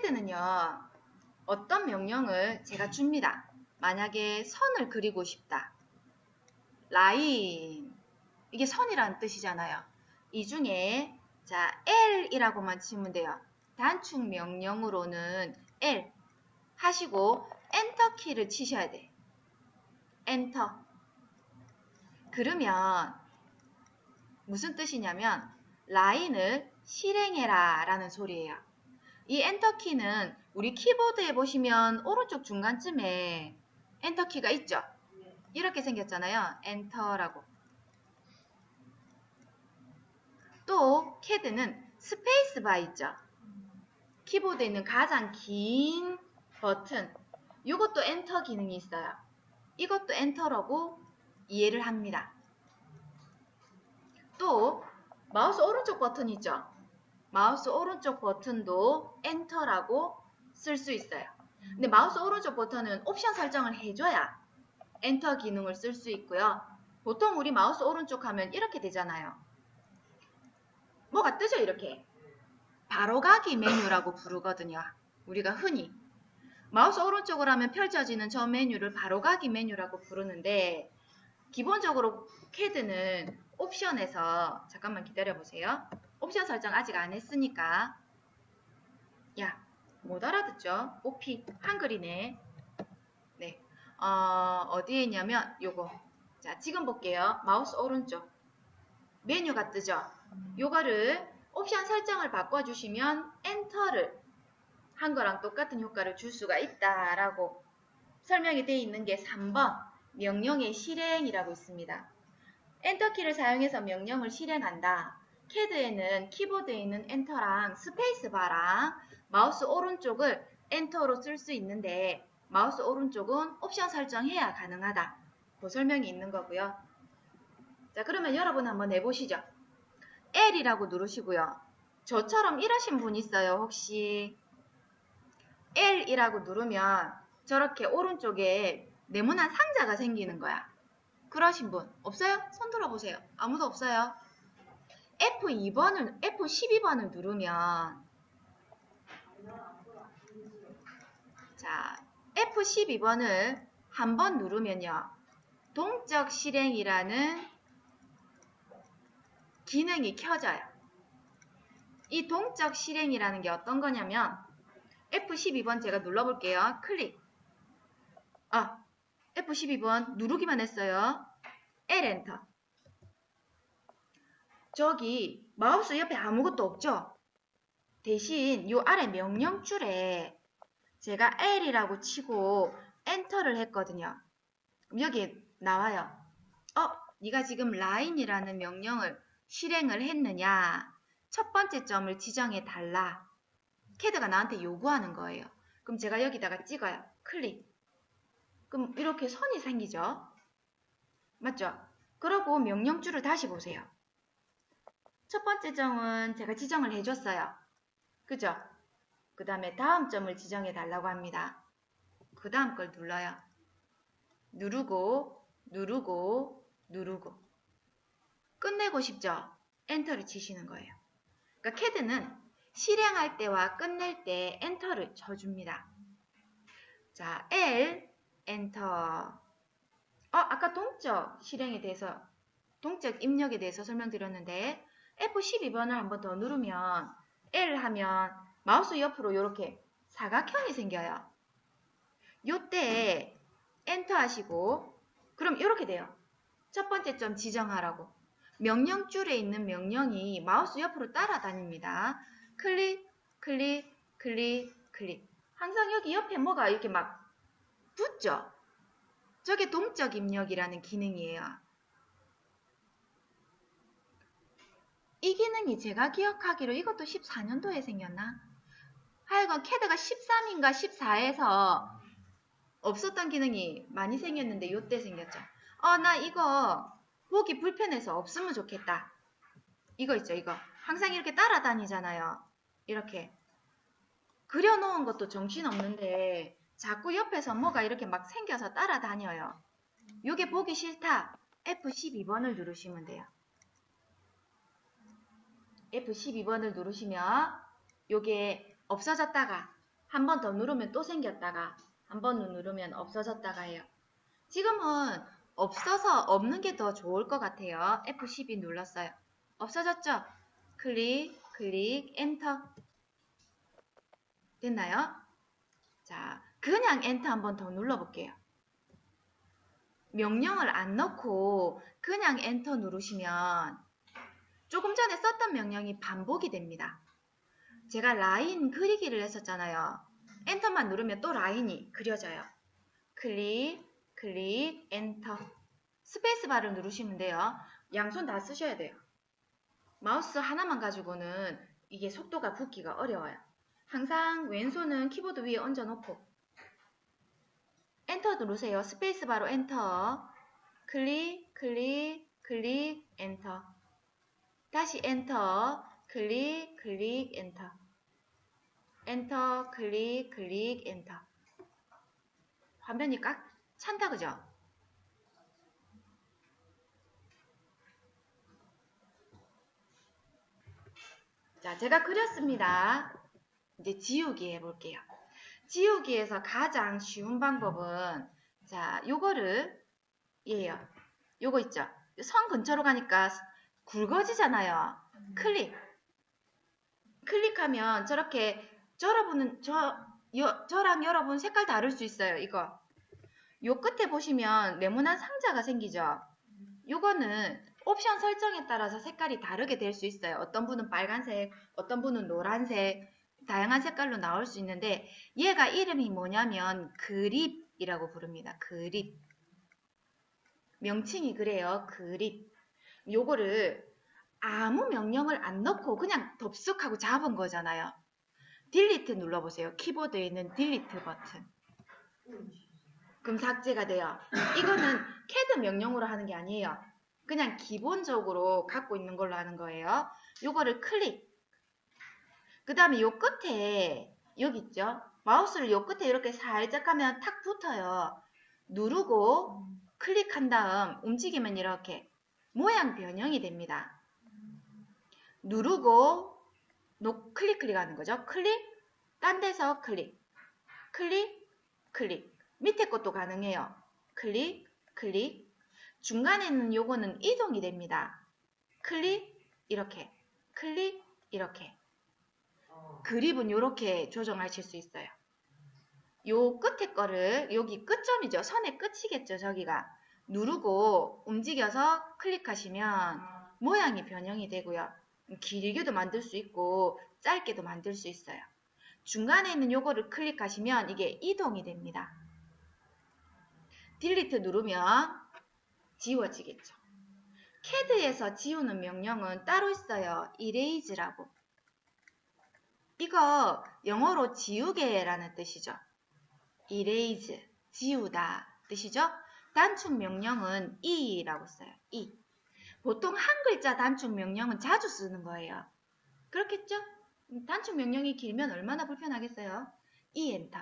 CAD는요, 어떤 명령을 제가 줍니다. 만약에 선을 그리고 싶다. 라인. 이게 선이라는 뜻이잖아요. 이 중에, 자, L이라고만 치면 돼요. 단축 명령으로는 L 하시고, 엔터 키를 치셔야 돼. 엔터. 그러면, 무슨 뜻이냐면, 라인을 실행해라 라는 소리예요. 이 엔터키는 우리 키보드에 보시면 오른쪽 중간쯤에 엔터키가 있죠. 이렇게 생겼잖아요. 엔터라고. 또 CAD는 스페이스바 있죠. 키보드에 있는 가장 긴 버튼. 이것도 엔터 기능이 있어요. 이것도 엔터라고 이해를 합니다. 또 마우스 오른쪽 버튼 있죠. 마우스 오른쪽 버튼도 엔터라고 쓸 수 있어요. 근데 마우스 오른쪽 버튼은 옵션 설정을 해줘야 엔터 기능을 쓸 수 있고요. 보통 우리 마우스 오른쪽 하면 이렇게 되잖아요. 뭐가 뜨죠? 이렇게. 바로가기 메뉴라고 부르거든요. 우리가 흔히. 마우스 오른쪽으로 하면 펼쳐지는 저 메뉴를 바로가기 메뉴라고 부르는데 기본적으로 CAD는 옵션에서 잠깐만 기다려보세요. 옵션 설정 아직 안 했으니까. 야, 못 알아듣죠? OP 한글이네. 네, 어디에 있냐면 요거. 자, 지금 볼게요. 마우스 오른쪽 메뉴가 뜨죠? 요거를 옵션 설정을 바꿔주시면 엔터를 한 거랑 똑같은 효과를 줄 수가 있다라고 설명이 되어 있는 게 3번 명령의 실행이라고 있습니다. 엔터키를 사용해서 명령을 실행한다. CAD에는 키보드에 있는 엔터랑 스페이스바랑 마우스 오른쪽을 엔터로 쓸 수 있는데 마우스 오른쪽은 옵션 설정해야 가능하다. 그 설명이 있는 거고요. 자, 그러면 여러분 한번 해보시죠. L이라고 누르시고요. 저처럼 이러신 분 있어요, 혹시? L이라고 누르면 저렇게 오른쪽에 네모난 상자가 생기는 거야. 그러신 분 없어요? 손 들어보세요. 아무도 없어요? F12번을 누르면 자, F12번을 한번 누르면요. 동적 실행이라는 기능이 켜져요. 이 동적 실행이라는 게 어떤 거냐면 F12번 제가 눌러볼게요. 클릭. F12번 누르기만 했어요. L 엔터. 저기 마우스 옆에 아무것도 없죠? 대신 요 아래 명령줄에 제가 L이라고 치고 엔터를 했거든요. 그럼 여기 나와요. 네가 지금 라인이라는 명령을 실행을 했느냐? 첫 번째 점을 지정해 달라. CAD가 나한테 요구하는 거예요. 그럼 제가 여기다가 찍어요. 클릭. 그럼 이렇게 선이 생기죠? 맞죠? 그러고 명령줄을 다시 보세요. 첫 번째 점은 제가 지정을 해줬어요. 그죠? 그 다음에 다음 점을 지정해 달라고 합니다. 그 다음 걸 눌러요. 누르고 누르고 누르고 끝내고 싶죠? 엔터를 치시는 거예요. 그러니까 CAD는 실행할 때와 끝낼 때 엔터를 쳐줍니다. 자, L 엔터. 아까 동적 실행에 대해서, 동적 입력에 대해서 설명드렸는데 F12번을 한번 더 누르면 L 하면 마우스 옆으로 이렇게 사각형이 생겨요. 요때 엔터 하시고 그럼 이렇게 돼요. 첫 번째 점 지정하라고. 명령줄에 있는 명령이 마우스 옆으로 따라다닙니다. 클릭, 클릭, 클릭, 클릭. 항상 여기 옆에 뭐가 이렇게 막 붙죠? 저게 동적 입력이라는 기능이에요. 이 기능이 제가 기억하기로 이것도 14년도에 생겼나? 하여간 CAD가 13인가 14에서 없었던 기능이 많이 생겼는데 요때 생겼죠. 나 이거 보기 불편해서 없으면 좋겠다. 이거 있죠, 이거. 항상 이렇게 따라다니잖아요. 이렇게. 그려놓은 것도 정신없는데 자꾸 옆에서 뭐가 이렇게 막 생겨서 따라다녀요. 요게 보기 싫다. F12번을 누르시면 돼요. F12번을 누르시면 요게 없어졌다가 한 번 더 누르면 또 생겼다가 한 번 누르면 없어졌다가 해요. 지금은 없어서 없는 게 더 좋을 것 같아요. F12 눌렀어요. 없어졌죠? 클릭, 클릭, 엔터. 됐나요? 자, 그냥 엔터 한 번 더 눌러볼게요. 명령을 안 넣고 그냥 엔터 누르시면 조금 전에 썼던 명령이 반복이 됩니다. 제가 라인 그리기를 했었잖아요. 엔터만 누르면 또 라인이 그려져요. 클릭, 클릭, 엔터. 스페이스바를 누르시면 돼요. 양손 다 쓰셔야 돼요. 마우스 하나만 가지고는 이게 속도가 붙기가 어려워요. 항상 왼손은 키보드 위에 얹어놓고 엔터 누르세요. 스페이스바로 엔터. 클릭, 클릭, 클릭, 엔터. 다시 엔터. 클릭, 클릭, 엔터. 엔터, 클릭, 클릭, 엔터. 화면이 꽉 찬다, 그죠? 자, 제가 그렸습니다. 이제 지우기 해볼게요. 지우기에서 가장 쉬운 방법은, 자, 요거를, 얘요. 요거 있죠? 선 근처로 가니까 굵어지잖아요. 클릭. 클릭하면 저렇게, 저랑 여러분 색깔 다를 수 있어요. 이거. 요 끝에 보시면 네모난 상자가 생기죠? 요거는 옵션 설정에 따라서 색깔이 다르게 될 수 있어요. 어떤 분은 빨간색, 어떤 분은 노란색, 다양한 색깔로 나올 수 있는데 얘가 이름이 뭐냐면 그립이라고 부릅니다. 그립. 명칭이 그래요. 그립. 요거를 아무 명령을 안 넣고 그냥 덥석하고 잡은 거잖아요. 딜리트 눌러보세요. 키보드에 있는 딜리트 버튼. 그럼 삭제가 돼요. 이거는 CAD 명령으로 하는 게 아니에요. 그냥 기본적으로 갖고 있는 걸로 하는 거예요. 요거를 클릭. 그 다음에 요 끝에 여기 있죠? 마우스를 요 끝에 이렇게 살짝 하면 탁 붙어요. 누르고 클릭한 다음 움직이면 이렇게 모양 변형이 됩니다. 누르고 클릭 하는 거죠. 클릭, 딴 데서 클릭, 클릭, 클릭. 밑에 것도 가능해요. 클릭, 클릭. 중간에는 요거는 이동이 됩니다. 클릭, 이렇게, 클릭, 이렇게. 그립은 이렇게 조정하실 수 있어요. 요 끝에 거를, 여기 끝점이죠. 선의 끝이겠죠, 저기가. 누르고 움직여서 클릭하시면 모양이 변형이 되고요. 길게도 만들 수 있고 짧게도 만들 수 있어요. 중간에 있는 요거를 클릭하시면 이게 이동이 됩니다. 딜리트 누르면 지워지겠죠. CAD에서 지우는 명령은 따로 있어요. Erase라고. 이거 영어로 지우개라는 뜻이죠. Erase, 지우다 뜻이죠. 단축 명령은 E라고 써요. E. 보통 한 글자 단축 명령은 자주 쓰는 거예요. 그렇겠죠? 단축 명령이 길면 얼마나 불편하겠어요? E 엔터.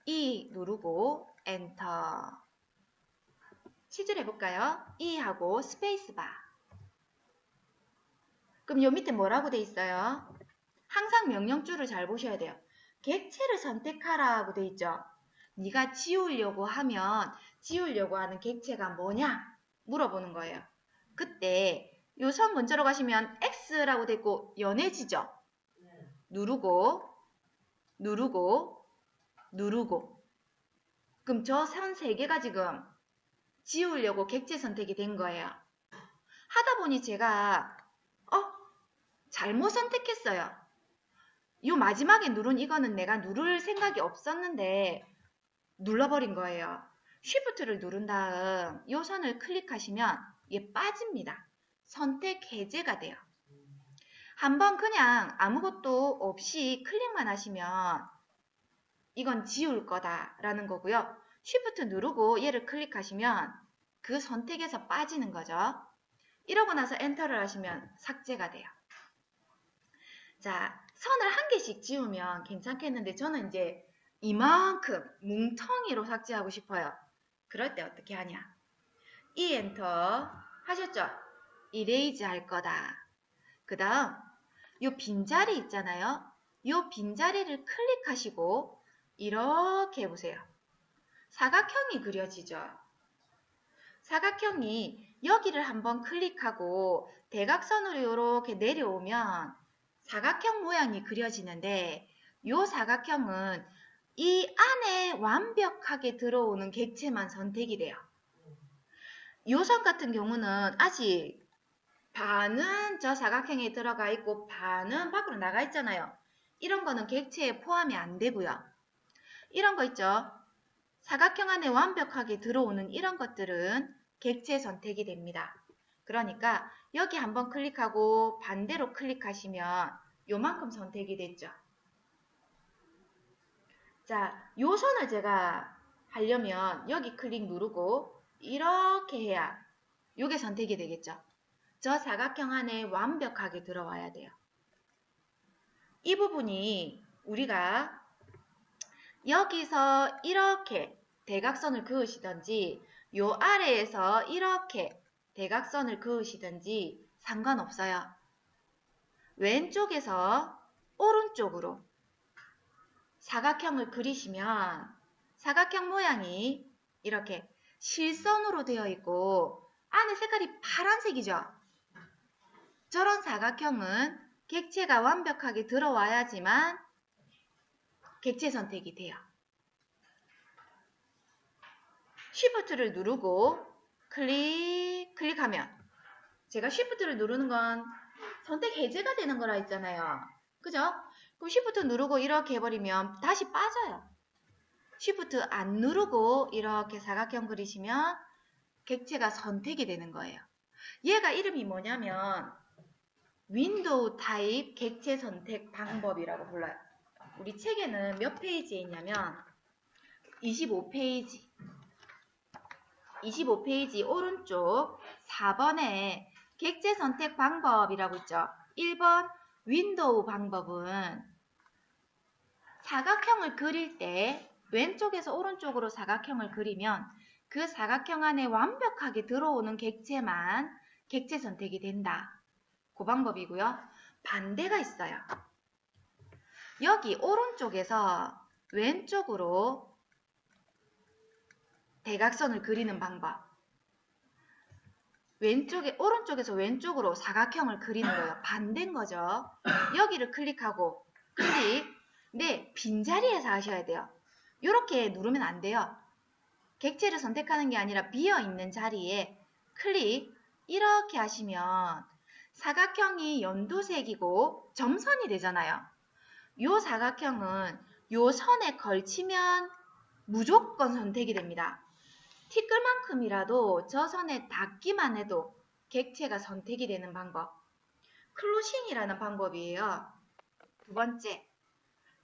E 누르고 엔터. 시즈를 해볼까요? E 하고 스페이스바. 그럼 요 밑에 뭐라고 돼 있어요? 항상 명령줄을 잘 보셔야 돼요. 객체를 선택하라고 돼 있죠. 네가 지우려고 하면 지우려고 하는 객체가 뭐냐? 물어보는 거예요. 그때 요 선 근처로 가시면 X라고 돼 있고 연해지죠. 누르고 누르고 누르고. 그럼 저 선 3개가 지금 지우려고 객체 선택이 된 거예요. 하다 보니 제가 잘못 선택했어요. 요 마지막에 누른 이거는 내가 누를 생각이 없었는데 눌러버린 거예요. Shift를 누른 다음 요 선을 클릭하시면 이게 빠집니다. 선택 해제가 돼요. 한번 그냥 아무것도 없이 클릭만 하시면 이건 지울 거다라는 거고요. Shift 누르고 얘를 클릭하시면 그 선택에서 빠지는 거죠. 이러고 나서 엔터를 하시면 삭제가 돼요. 자, 선을 한 개씩 지우면 괜찮겠는데 저는 이제 이만큼 뭉텅이로 삭제하고 싶어요. 그럴 때 어떻게 하냐? 이 엔터 하셨죠? 이레이즈 할 거다. 그 다음 요 빈자리 있잖아요. 요 빈자리를 클릭하시고 이렇게 해보세요. 사각형이 그려지죠. 사각형이 여기를 한번 클릭하고 대각선으로 이렇게 내려오면 사각형 모양이 그려지는데 요 사각형은 이 안에 완벽하게 들어오는 객체만 선택이 돼요. 요 선 같은 경우는 아직 반은 저 사각형에 들어가 있고 반은 밖으로 나가 있잖아요. 이런 거는 객체에 포함이 안 되고요. 이런 거 있죠. 사각형 안에 완벽하게 들어오는 이런 것들은 객체 선택이 됩니다. 그러니까 여기 한번 클릭하고 반대로 클릭하시면 요만큼 선택이 됐죠. 자, 요 선을 제가 하려면 여기 클릭 누르고 이렇게 해야 요게 선택이 되겠죠. 저 사각형 안에 완벽하게 들어와야 돼요. 이 부분이 우리가 여기서 이렇게 대각선을 그으시든지 요 아래에서 이렇게 대각선을 그으시든지 상관없어요. 왼쪽에서 오른쪽으로 사각형을 그리시면 사각형 모양이 이렇게 실선으로 되어 있고 안에 색깔이 파란색이죠. 저런 사각형은 객체가 완벽하게 들어와야지만 객체 선택이 돼요. Shift를 누르고 클릭하면 제가 Shift를 누르는 건 선택 해제가 되는 거라 했잖아요. 그죠? 그럼 Shift 누르고 이렇게 해버리면 다시 빠져요. Shift 안 누르고 이렇게 사각형 그리시면 객체가 선택이 되는 거예요. 얘가 이름이 뭐냐면 윈도우 타입 객체 선택 방법이라고 불러요. 우리 책에는 몇 페이지에 있냐면 25페이지. 25페이지 오른쪽 4번에 객체 선택 방법이라고 있죠. 1번 윈도우 방법은 사각형을 그릴 때 왼쪽에서 오른쪽으로 사각형을 그리면 그 사각형 안에 완벽하게 들어오는 객체만 객체 선택이 된다. 그 방법이고요. 반대가 있어요. 여기 오른쪽에서 왼쪽으로 대각선을 그리는 방법. 오른쪽에서 왼쪽으로 사각형을 그리는 거예요. 반대인 거죠. 여기를 클릭하고 클릭. 네, 빈자리에서 하셔야 돼요. 이렇게 누르면 안 돼요. 객체를 선택하는 게 아니라 비어있는 자리에 클릭. 이렇게 하시면 사각형이 연두색이고 점선이 되잖아요. 요 사각형은 요 선에 걸치면 무조건 선택이 됩니다. 티끌만큼이라도 저 선에 닿기만 해도 객체가 선택이 되는 방법. 클로싱이라는 방법이에요. 두 번째,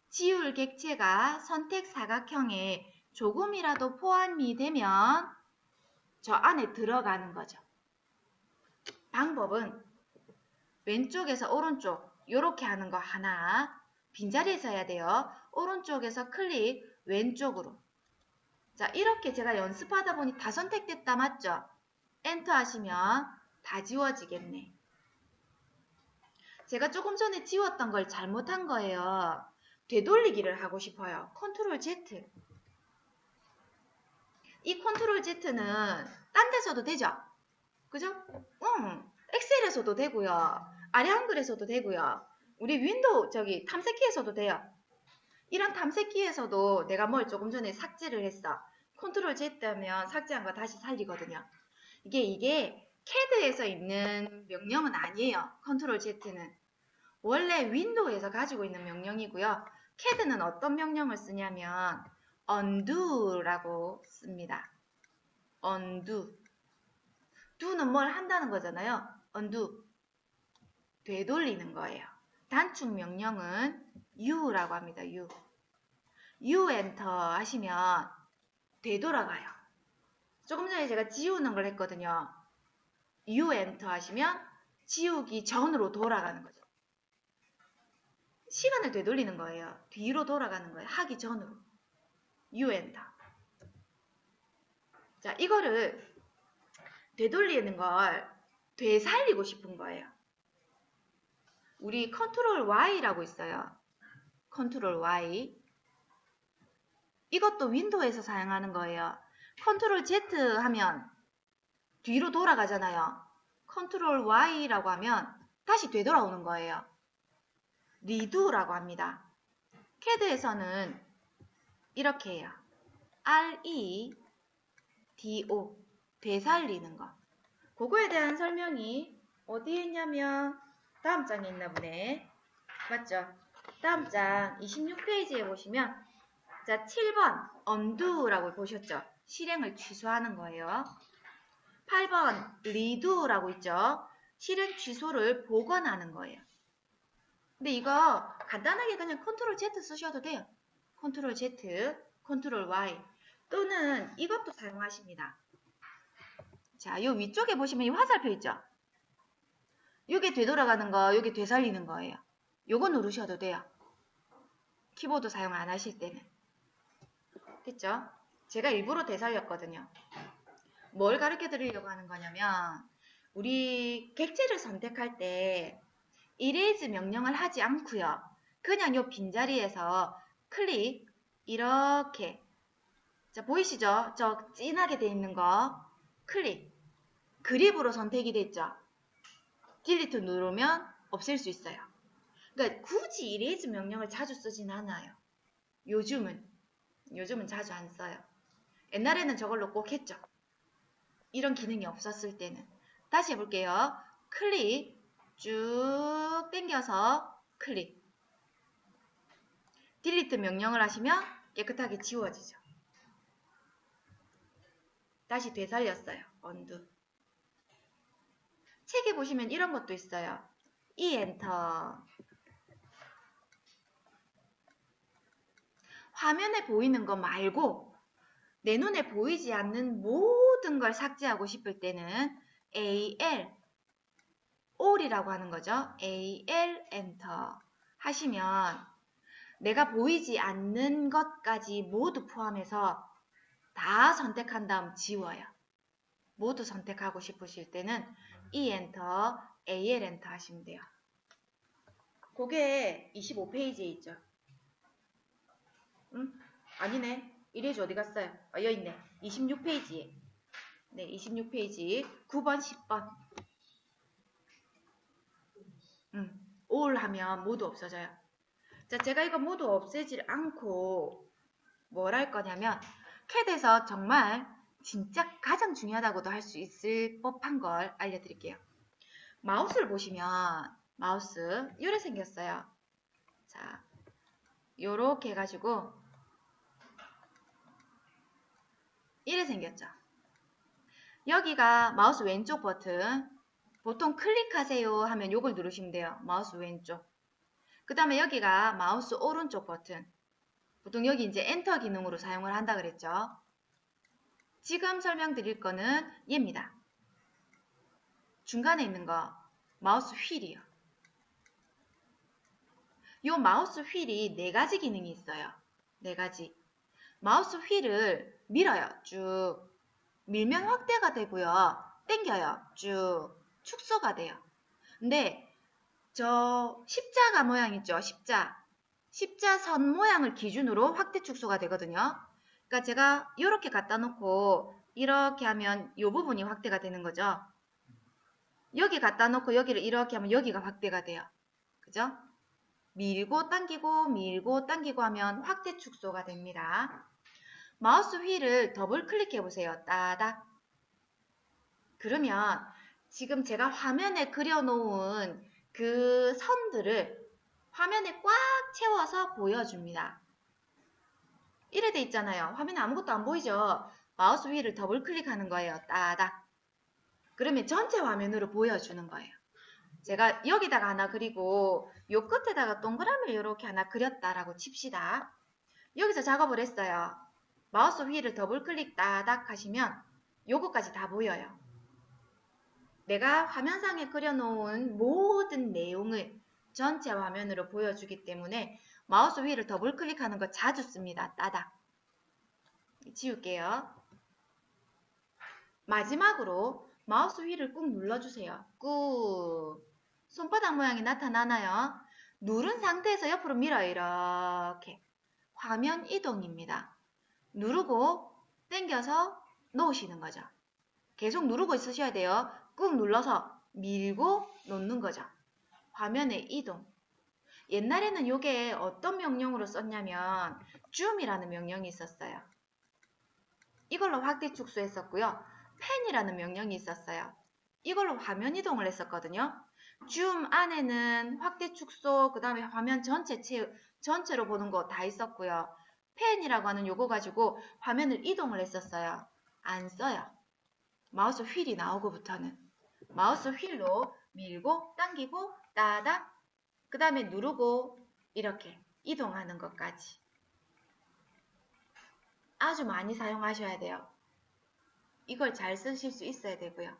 지울 객체가 선택 사각형에 조금이라도 포함이 되면 저 안에 들어가는 거죠. 방법은 왼쪽에서 오른쪽 이렇게 하는 거 하나, 빈자리에서 해야 돼요. 오른쪽에서 클릭, 왼쪽으로. 자, 이렇게 제가 연습하다 보니 다 선택됐다, 맞죠? 엔터 하시면 다 지워지겠네. 제가 조금 전에 지웠던 걸 잘못한 거예요. 되돌리기를 하고 싶어요. 컨트롤 Z. 이 컨트롤 Z는 딴 데서도 되죠? 그죠? 엑셀에서도 되고요. 아래 한글에서도 되고요. 우리 윈도우 탐색기에서도 돼요. 이런 탐색기에서도 내가 뭘 조금 전에 삭제를 했어. 컨트롤 Z 하면 삭제한 거 다시 살리거든요. 이게 CAD에서 있는 명령은 아니에요. 컨트롤 Z는. 원래 윈도우에서 가지고 있는 명령이고요. CAD는 어떤 명령을 쓰냐면 undo라고 씁니다. undo. do는 뭘 한다는 거잖아요. undo. 되돌리는 거예요. 단축 명령은 U라고 합니다. U 엔터 하시면 되돌아가요. 조금 전에 제가 지우는 걸 했거든요. U 엔터 하시면 지우기 전으로 돌아가는 거죠. 시간을 되돌리는 거예요. 뒤로 돌아가는 거예요. 하기 전으로. U 엔터. 자, 이거를 되돌리는 걸 되살리고 싶은 거예요. 우리 컨트롤 Y라고 있어요. 컨트롤 Y. 이것도 윈도우에서 사용하는 거예요. 컨트롤 Z 하면 뒤로 돌아가잖아요. 컨트롤 Y라고 하면 다시 되돌아오는 거예요. 리두라고 합니다. CAD에서는 이렇게 해요. REDO, 되살리는 거. 그거에 대한 설명이 어디에 있냐면 다음 장에 있나 보네. 맞죠? 다음 장 26페이지에 보시면 자 7번 undo라고 보셨죠? 실행을 취소하는 거예요. 8번 redo라고 있죠? 실행 취소를 복원하는 거예요. 근데 이거 간단하게 그냥 컨트롤 Z 쓰셔도 돼요. 컨트롤 Z, 컨트롤 Y 또는 이것도 사용하십니다. 자, 요 위쪽에 보시면 이 화살표 있죠? 요게 되돌아가는 거, 요게 되살리는 거예요. 요거 누르셔도 돼요. 키보드 사용 안 하실 때는. 됐죠? 제가 일부러 되살렸거든요. 뭘 가르쳐 드리려고 하는 거냐면 우리 객체를 선택할 때 erase 명령을 하지 않고요. 그냥 요 빈자리에서 클릭 이렇게 자 보이시죠? 저 진하게 돼 있는 거 클릭 그립으로 선택이 됐죠? 딜리트 누르면 없앨 수 있어요. 그러니까 굳이 erase 명령을 자주 쓰진 않아요. 요즘은 자주 안 써요. 옛날에는 저걸로 꼭 했죠. 이런 기능이 없었을 때는. 다시 해볼게요. 클릭 쭉 당겨서 클릭 딜리트 명령을 하시면 깨끗하게 지워지죠. 다시 되살렸어요. 언두. 책에 보시면 이런 것도 있어요. 이 엔터. 화면에 보이는 거 말고 내 눈에 보이지 않는 모든 걸 삭제하고 싶을 때는 AL, AL이라고 하는 거죠. AL 엔터 하시면 내가 보이지 않는 것까지 모두 포함해서 다 선택한 다음 지워요. 모두 선택하고 싶으실 때는 E 엔터, AL 엔터 하시면 돼요. 그게 25페이지에 있죠. 아니네. 1페이지 어디 갔어요? 여기 있네. 26페이지에. 네, 26페이지 9번, 10번. all 하면 모두 없어져요. 자, 제가 이거 모두 없애지 않고 뭘 할 거냐면 CAD에서 정말 진짜 가장 중요하다고도 할 수 있을 법한 걸 알려드릴게요. 마우스를 보시면 마우스 이렇게 생겼어요. 자, 요렇게 해가지고 이렇게 생겼죠. 여기가 마우스 왼쪽 버튼. 보통 클릭하세요 하면 요걸 누르시면 돼요. 마우스 왼쪽. 그 다음에 여기가 마우스 오른쪽 버튼. 보통 여기 이제 엔터 기능으로 사용을 한다 그랬죠. 지금 설명드릴 거는 얘입니다. 중간에 있는 거 마우스 휠이요. 요 마우스 휠이 4가지 기능이 있어요. 4가지. 마우스 휠을 밀어요. 쭉. 밀면 확대가 되고요. 당겨요. 쭉. 축소가 돼요. 근데 저 십자가 모양 있죠? 십자선 모양을 기준으로 확대 축소가 되거든요. 그러니까 제가 이렇게 갖다 놓고 이렇게 하면 이 부분이 확대가 되는 거죠. 여기 갖다 놓고 여기를 이렇게 하면 여기가 확대가 돼요. 그죠? 밀고 당기고 하면 확대 축소가 됩니다. 마우스 휠을 더블 클릭해 보세요. 따닥. 그러면 지금 제가 화면에 그려놓은 그 선들을 화면에 꽉 채워서 보여줍니다. 이래 돼 있잖아요. 화면에 아무것도 안 보이죠? 마우스 휠을 더블 클릭하는 거예요. 따닥. 그러면 전체 화면으로 보여주는 거예요. 제가 여기다가 하나 그리고 요 끝에다가 동그라미를 이렇게 하나 그렸다라고 칩시다. 여기서 작업을 했어요. 마우스 휠을 더블 클릭 따닥 하시면 요거까지 다 보여요. 내가 화면상에 그려놓은 모든 내용을 전체 화면으로 보여주기 때문에 마우스 휠을 더블 클릭하는 거 자주 씁니다. 따닥. 지울게요. 마지막으로 마우스 휠을 꾹 눌러주세요. 꾹. 손바닥 모양이 나타나나요? 누른 상태에서 옆으로 밀어요. 이렇게. 화면 이동입니다. 누르고 당겨서 놓으시는 거죠. 계속 누르고 있으셔야 돼요. 꾹 눌러서 밀고 놓는 거죠. 화면의 이동. 옛날에는 이게 어떤 명령으로 썼냐면 zoom이라는 명령이 있었어요. 이걸로 확대 축소했었고요. 펜이라는 명령이 있었어요. 이걸로 화면 이동을 했었거든요. zoom 안에는 확대 축소, 그 다음에 화면 전체로 보는 거 다 있었고요. 펜이라고 하는 요거 가지고 화면을 이동을 했었어요. 안 써요. 마우스 휠이 나오고부터는. 마우스 휠로 밀고 당기고 따닥, 그 다음에 누르고 이렇게 이동하는 것까지. 아주 많이 사용하셔야 돼요. 이걸 잘 쓰실 수 있어야 되고요.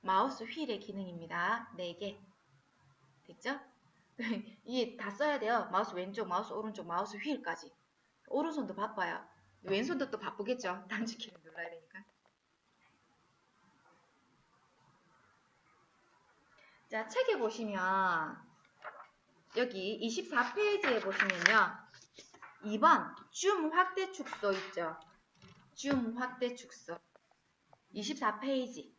마우스 휠의 기능입니다. 4개. 됐죠? 이게 다 써야 돼요. 마우스 왼쪽, 마우스 오른쪽, 마우스 휠까지. 오른손도 바빠요. 왼손도 또 바쁘겠죠? 단축키를 눌러야 되니까. 자, 책에 보시면 여기 24페이지에 보시면요. 2번 줌 확대 축소 있죠? 줌 확대 축소. 24페이지.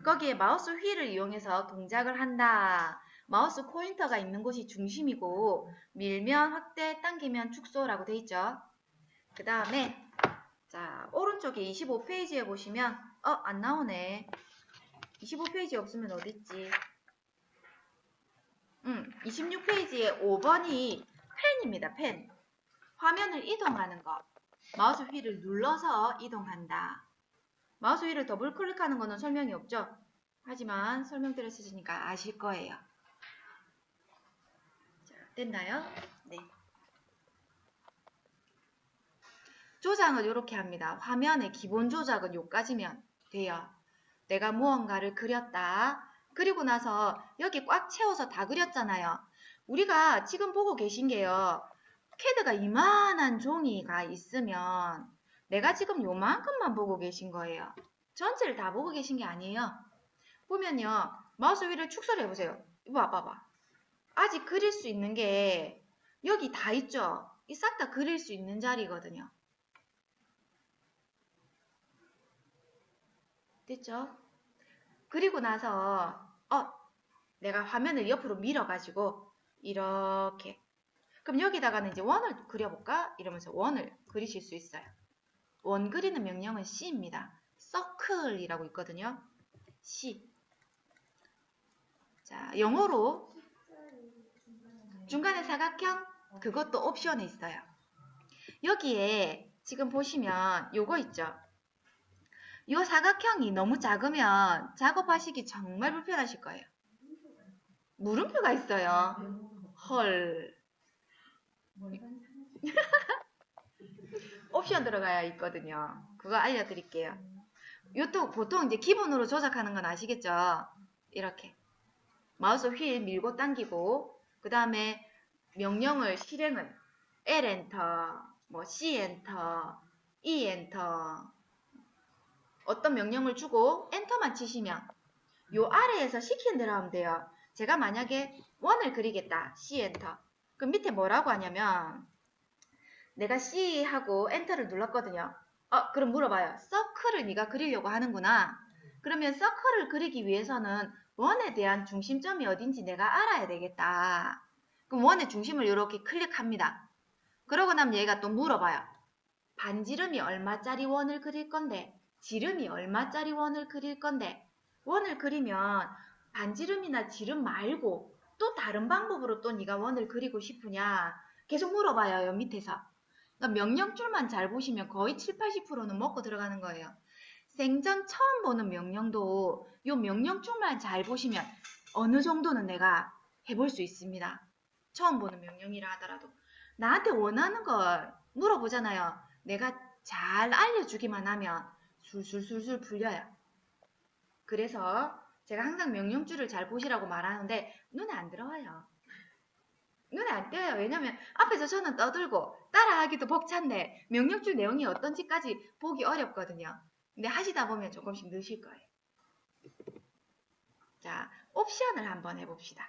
거기에 마우스 휠을 이용해서 동작을 한다. 마우스 포인터가 있는 곳이 중심이고 밀면 확대, 당기면 축소라고 돼 있죠. 그 다음에 자 오른쪽에 25페이지에 보시면 안 나오네. 25페이지 없으면 어딨지? 26페이지에 5번이 펜입니다. 펜. 화면을 이동하는 거. 마우스 휠을 눌러서 이동한다. 마우스 휠을 더블 클릭하는 거는 설명이 없죠? 하지만 설명드렸으니까 아실 거예요. 자, 됐나요? 네. 조작은 이렇게 합니다. 화면의 기본 조작은 요까지면 돼요. 내가 무언가를 그렸다. 그리고 나서 여기 꽉 채워서 다 그렸잖아요. 우리가 지금 보고 계신 게요. CAD가 이만한 종이가 있으면 내가 지금 요만큼만 보고 계신 거예요. 전체를 다 보고 계신 게 아니에요. 보면요. 마우스 위를 축소를 해보세요. 이거 봐봐. 아직 그릴 수 있는 게 여기 다 있죠. 이 싹 다 그릴 수 있는 자리거든요. 됐죠? 그리고 나서 내가 화면을 옆으로 밀어가지고 이렇게 그럼 여기다가는 이제 원을 그려볼까? 이러면서 원을 그리실 수 있어요. 원 그리는 명령은 C입니다. Circle이라고 있거든요. C. 자, 영어로 중간에 사각형 그것도 옵션에 있어요. 여기에 지금 보시면 요거 있죠. 요 사각형이 너무 작으면 작업하시기 정말 불편하실 거예요. 물음표가 있어요. 헐. 옵션 들어가야 있거든요. 그거 알려드릴게요. 요또 보통 이제 기본으로 조작하는 건 아시겠죠? 이렇게 마우스 휠 밀고 당기고 그 다음에 명령을 실행을 L 엔터, 뭐 C 엔터, E 엔터 어떤 명령을 주고 엔터만 치시면 요 아래에서 시키는 대로 하면 돼요. 제가 만약에 원을 그리겠다. C 엔터. 그럼 밑에 뭐라고 하냐면 내가 C 하고 엔터를 눌렀거든요. 그럼 물어봐요. 서클을 네가 그리려고 하는구나. 그러면 서클을 그리기 위해서는 원에 대한 중심점이 어딘지 내가 알아야 되겠다. 그럼 원의 중심을 이렇게 클릭합니다. 그러고 나면 얘가 또 물어봐요. 반지름이 얼마짜리 원을 그릴 건데 지름이 얼마짜리 원을 그릴 건데 원을 그리면 반지름이나 지름 말고 또 다른 방법으로 또 네가 원을 그리고 싶으냐 계속 물어봐요. 요 밑에서. 그러니까 명령줄만 잘 보시면 거의 7, 80%는 먹고 들어가는 거예요. 생전 처음 보는 명령도 요 명령줄만 잘 보시면 어느 정도는 내가 해볼 수 있습니다. 처음 보는 명령이라 하더라도 나한테 원하는 걸 물어보잖아요. 내가 잘 알려주기만 하면 술술술술 풀려요. 그래서 제가 항상 명령줄을 잘 보시라고 말하는데 눈에 안 들어와요. 눈에 안 띄어요. 왜냐면 앞에서 저는 떠들고 따라하기도 벅찬데 명령줄 내용이 어떤지까지 보기 어렵거든요. 근데 하시다 보면 조금씩 느실 거예요. 자, 옵션을 한번 해봅시다.